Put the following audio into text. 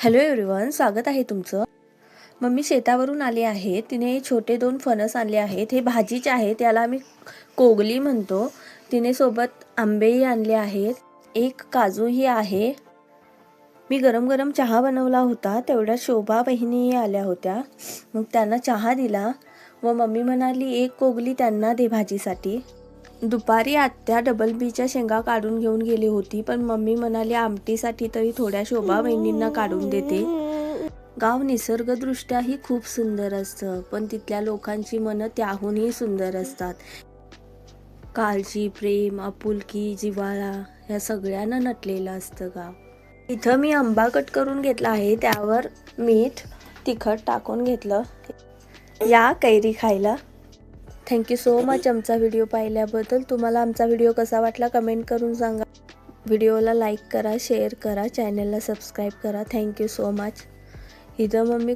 Hello everyone, स्वागत आहे तुमचं. मम्मी शेतावरून आली आहे. तिने छोटे 2 फणस आणले आहेत. हे भाजीचे आहेत, याला आम्ही कोगली म्हणतो. तिने सोबत आंबेही आणले आहेत. एक काजूही आहे. मी गरम गरम चहा बनवला होता, तेवढ्या शोभा बहिणीही आल्या होत्या. मग त्यांना चहा दिला व मम्मी म्हणाली एक कोगली त्यांना दे भाजीसाठी. दुपारी आत्या डबल बीच्या शेंगा काढून घेऊन गेली होती, पण मम्मी म्हणाली आमटीसाठी तरी थोड्या शोभा बहिणींना काढून देते. गाव निसर्गदृष्ट्याही खूप सुंदर असतं, पण तिथल्या लोकांची मनं त्याहूनही सुंदर असतात. काळजी, प्रेम, आपुलकी, जिव्हाळा ह्या सगळ्यांना नटलेलं असतं गाव. इथं मी आंबा कट करून घेतला आहे, त्यावर मीठ तिखट टाकून घेतलं. या कैरी खायला. थँक्यू सो मच आमचा व्हिडिओ पाहिल्याबद्दल. तुम्हाला आमचा व्हिडिओ कसा वाटला कमेंट करून सांगा. व्हिडिओला लाईक करा, शेअर करा, चॅनलला सबस्क्राईब करा. Thank you so much. इथं मम्मी